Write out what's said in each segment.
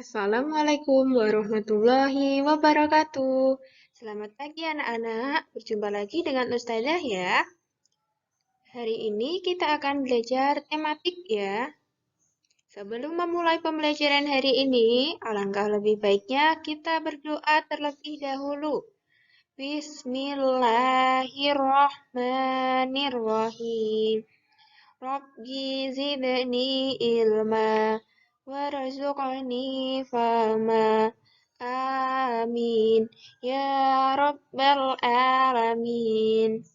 Assalamualaikum warahmatullahi wabarakatuh. Selamat pagi anak-anak, berjumpa lagi dengan Ustazah ya. Hari ini kita akan belajar tematik ya. Sebelum memulai pembelajaran hari ini, alangkah lebih baiknya kita berdoa terlebih dahulu. Bismillahirrahmanirrahim. Rabbi zidni ilma warzuqni fahma. Amin. Ya Rabbal Alamin.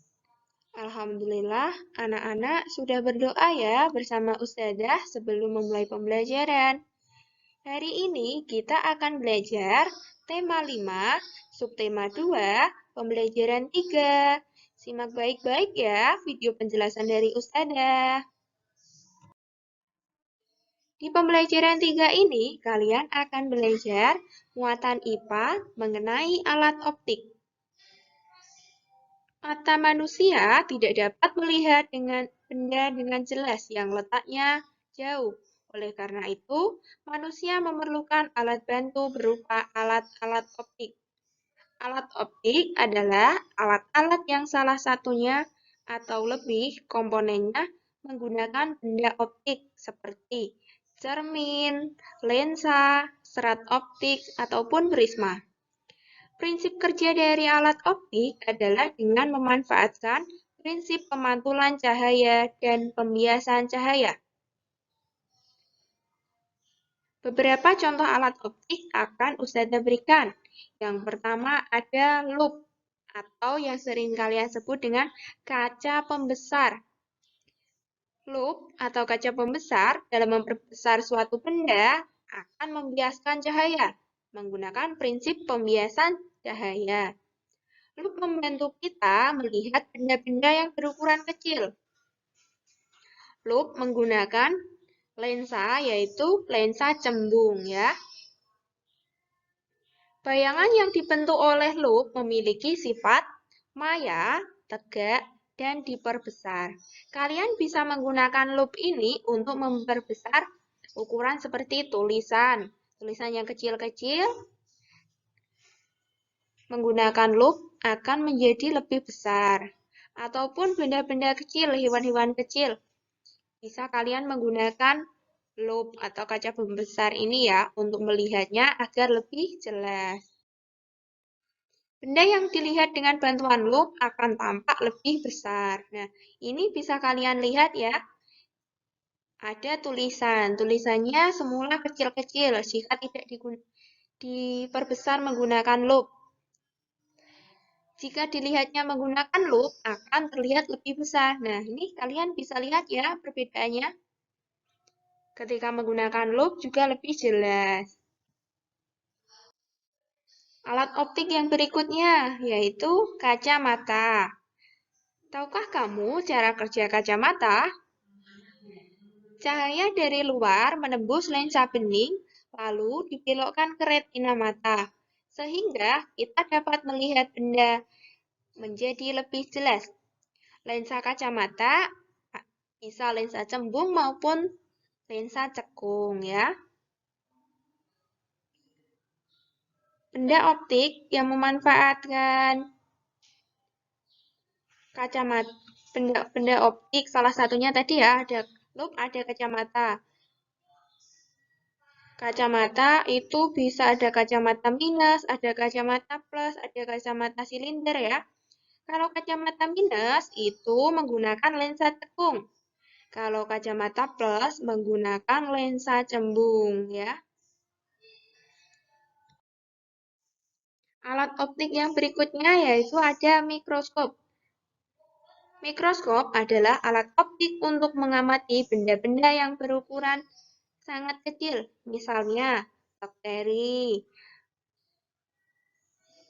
Alhamdulillah, anak-anak sudah berdoa ya bersama Ustazah sebelum memulai pembelajaran. Hari ini kita akan belajar tema 5, subtema 2, pembelajaran 3. Simak baik-baik ya video penjelasan dari Ustazah. Di pembelajaran 3 ini, kalian akan belajar muatan IPA mengenai alat optik. Mata manusia tidak dapat melihat benda dengan jelas yang letaknya jauh. Oleh karena itu, manusia memerlukan alat bantu berupa alat-alat optik. Alat optik adalah alat-alat yang salah satunya atau lebih komponennya menggunakan benda optik seperti cermin, lensa, serat optik, ataupun prisma. Prinsip kerja dari alat optik adalah dengan memanfaatkan prinsip pemantulan cahaya dan pembiasan cahaya. Beberapa contoh alat optik akan Ustazah berikan. Yang pertama ada loop atau yang sering kalian sebut dengan kaca pembesar. Loop atau kaca pembesar dalam memperbesar suatu benda akan membiaskan cahaya menggunakan prinsip pembiasan cahaya. Loop membantu kita melihat benda-benda yang berukuran kecil. Loop menggunakan lensa yaitu lensa cembung ya. Bayangan yang dibentuk oleh loop memiliki sifat maya, tegak, dan diperbesar. Kalian bisa menggunakan loop ini untuk memperbesar ukuran seperti tulisan. Tulisan yang kecil-kecil menggunakan loop akan menjadi lebih besar. Ataupun benda-benda kecil, hewan-hewan kecil. Bisa kalian menggunakan loop atau kaca pembesar ini ya untuk melihatnya agar lebih jelas. Benda yang dilihat dengan bantuan loop akan tampak lebih besar. Nah, ini bisa kalian lihat ya. Ada tulisan. Tulisannya semula kecil-kecil jika tidak diperbesar menggunakan loop. Jika dilihatnya menggunakan loop, akan terlihat lebih besar. Nah, ini kalian bisa lihat ya perbedaannya. Ketika menggunakan loop juga lebih jelas. Alat optik yang berikutnya, yaitu kacamata. Tahukah kamu cara kerja kacamata? Cahaya dari luar menembus lensa bening, lalu dibelokkan ke retina mata, sehingga kita dapat melihat benda menjadi lebih jelas. Lensa kacamata bisa lensa cembung maupun lensa cekung ya. Benda optik yang memanfaatkan kacamata, benda optik salah satunya tadi ya ada loop, ada kacamata. Kacamata itu bisa ada kacamata minus, ada kacamata plus, ada kacamata silinder ya. Kalau kacamata minus itu menggunakan lensa cekung. Kalau kacamata plus menggunakan lensa cembung ya. Alat optik yang berikutnya yaitu ada mikroskop. Mikroskop adalah alat optik untuk mengamati benda-benda yang berukuran sangat kecil, misalnya bakteri,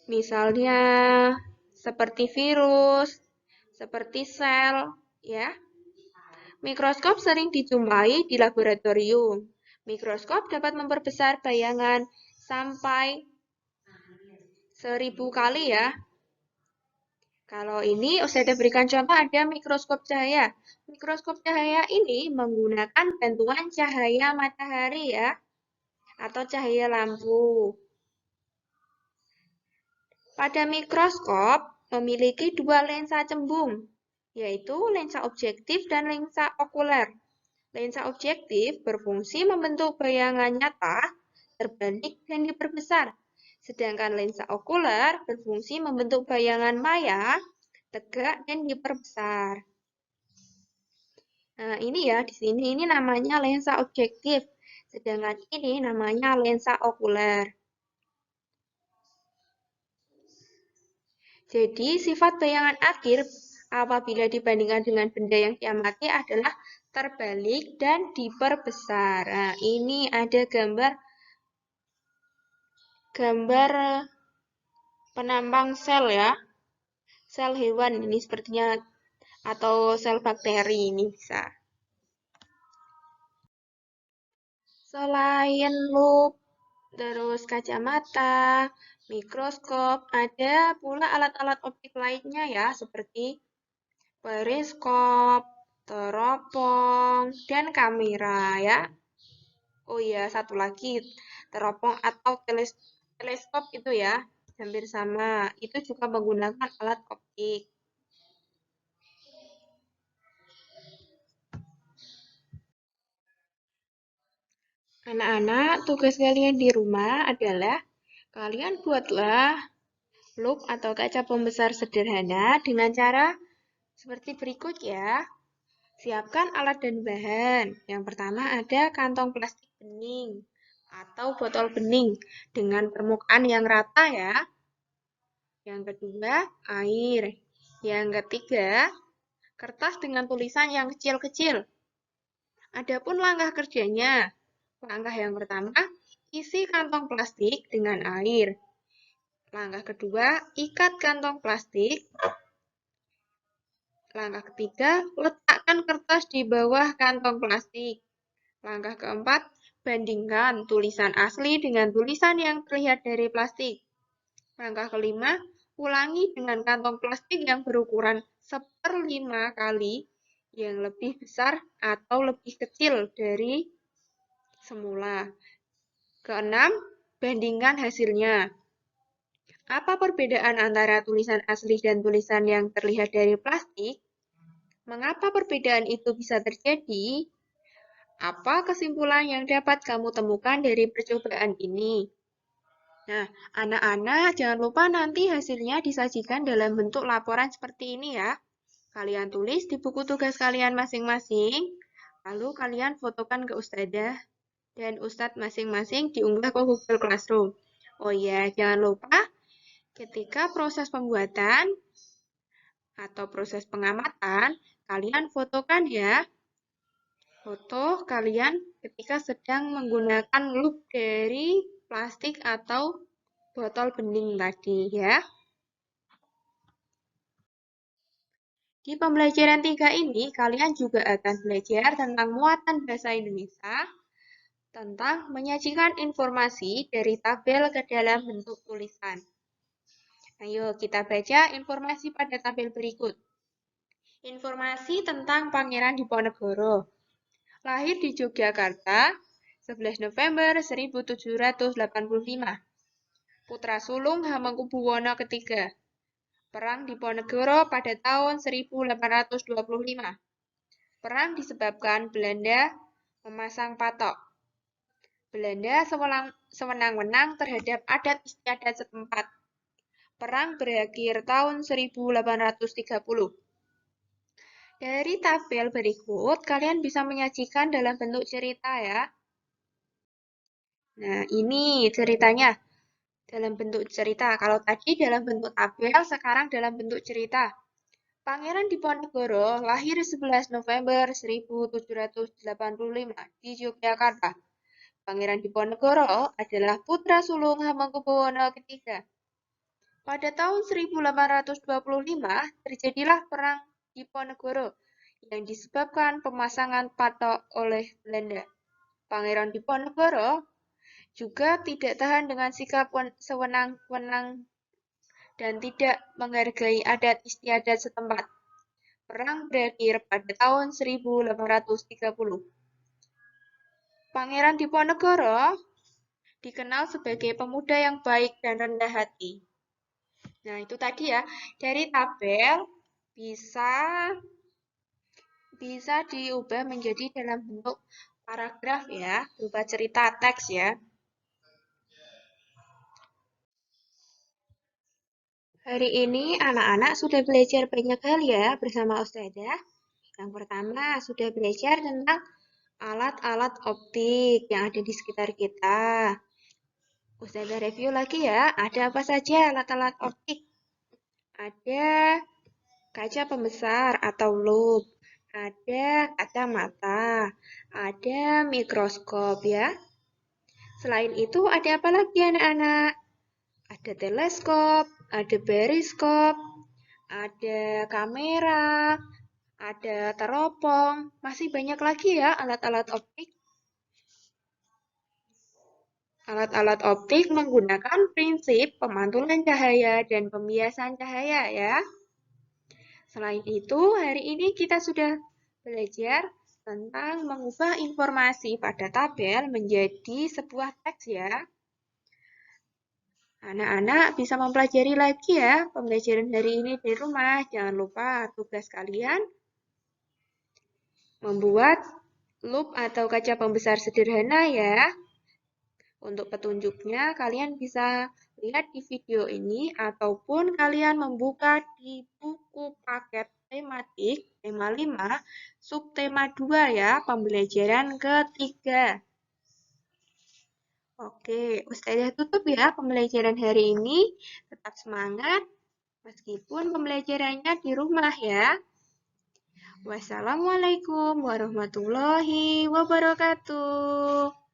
misalnya seperti virus, seperti sel, ya. Mikroskop sering dijumpai di laboratorium. Mikroskop dapat memperbesar bayangan sampai 1000 kali ya. Kalau ini saya berikan contoh ada mikroskop cahaya. Mikroskop cahaya ini menggunakan bantuan cahaya matahari ya. atau cahaya lampu. Pada mikroskop memiliki dua lensa cembung, yaitu lensa objektif dan lensa okuler. Lensa objektif berfungsi membentuk bayangan nyata, terbalik, dan diperbesar. Sedangkan lensa okuler berfungsi membentuk bayangan maya, tegak, dan diperbesar. Nah, ini ya, di sini ini namanya lensa objektif, sedangkan ini namanya lensa okuler. Jadi, sifat bayangan akhir apabila dibandingkan dengan benda yang diamati adalah terbalik dan diperbesar. Nah, ini ada gambar penampang sel ya. Sel hewan ini sepertinya atau sel bakteri ini bisa. Selain lup, terus kacamata, mikroskop, ada pula alat-alat optik lainnya ya, seperti periskop, teropong, dan kamera ya. Oh iya, satu lagi, teropong atau teleskop itu ya, hampir sama. Itu juga menggunakan alat optik. Anak-anak, tugas kalian di rumah adalah kalian buatlah lup atau kaca pembesar sederhana dengan cara seperti berikut ya. Siapkan alat dan bahan. Yang pertama ada kantong plastik bening atau botol bening dengan permukaan yang rata ya. Yang kedua, air. Yang ketiga, kertas dengan tulisan yang kecil-kecil. Adapun langkah kerjanya. Langkah yang pertama, isi kantong plastik dengan air. Langkah kedua, ikat kantong plastik. Langkah ketiga, letakkan kertas di bawah kantong plastik. Langkah keempat, bandingkan tulisan asli dengan tulisan yang terlihat dari plastik. Langkah kelima, ulangi dengan kantong plastik yang berukuran 1/5 kali yang lebih besar atau lebih kecil dari semula. Keenam, bandingkan hasilnya. Apa perbedaan antara tulisan asli dan tulisan yang terlihat dari plastik? Mengapa perbedaan itu bisa terjadi? Apa kesimpulan yang dapat kamu temukan dari percobaan ini? Nah, anak-anak jangan lupa nanti hasilnya disajikan dalam bentuk laporan seperti ini ya. Kalian tulis di buku tugas kalian masing-masing, lalu kalian fotokan ke ustadzah dan ustadz masing-masing diunggah ke Google Classroom. Oh iya, jangan lupa ketika proses pembuatan atau proses pengamatan, kalian fotokan ya. Foto kalian ketika sedang menggunakan lup dari plastik atau botol bening tadi ya. Di pembelajaran 3 ini, kalian juga akan belajar tentang muatan bahasa Indonesia, tentang menyajikan informasi dari tabel ke dalam bentuk tulisan. Ayo kita baca informasi pada tabel berikut. Informasi tentang Pangeran Diponegoro. Lahir di Yogyakarta, 11 November 1785. Putra sulung Hamengkubuwono III. Perang Diponegoro pada tahun 1825. Perang disebabkan Belanda memasang patok. Belanda sewenang-wenang terhadap adat istiadat setempat. Perang berakhir tahun 1830. Dari tabel berikut, kalian bisa menyajikan dalam bentuk cerita ya. Nah, ini ceritanya dalam bentuk cerita. Kalau tadi dalam bentuk tabel, sekarang dalam bentuk cerita. Pangeran Diponegoro lahir 11 November 1785 di Yogyakarta. Pangeran Diponegoro adalah putra sulung Hamengkubuwono III. Pada tahun 1825 terjadilah Perang Diponegoro yang disebabkan pemasangan patok oleh Belanda. Pangeran Diponegoro juga tidak tahan dengan sikap sewenang-wenang dan tidak menghargai adat istiadat setempat. Perang berakhir pada tahun 1830. Pangeran Diponegoro dikenal sebagai pemuda yang baik dan rendah hati. Nah, itu tadi ya, dari tabel bisa bisa diubah menjadi dalam bentuk paragraf ya, berupa cerita teks ya. Hari ini anak-anak sudah belajar banyak hal ya bersama Ustazah. Yang pertama, sudah belajar tentang alat-alat optik yang ada di sekitar kita. Ustazah review lagi ya, ada apa saja alat-alat optik? Ada kaca pembesar atau loop, ada kacamata, ada mikroskop ya. Selain itu ada apa lagi anak-anak? Ada teleskop, ada periskop, ada kamera, ada teropong, masih banyak lagi ya alat-alat optik. Alat-alat optik menggunakan prinsip pemantulan cahaya dan pembiasan cahaya ya. Selain itu, hari ini kita sudah belajar tentang mengubah informasi pada tabel menjadi sebuah teks ya. Anak-anak bisa mempelajari lagi ya pembelajaran hari ini di rumah. Jangan lupa tugas kalian membuat loop atau kaca pembesar sederhana ya. Untuk petunjuknya, kalian bisa lihat di video ini ataupun kalian membuka di buku paket tematik tema 5, subtema 2 ya, pembelajaran ketiga. Oke, Ustazah tutup ya pembelajaran hari ini. Tetap semangat meskipun pembelajarannya di rumah ya. Wassalamualaikum warahmatullahi wabarakatuh.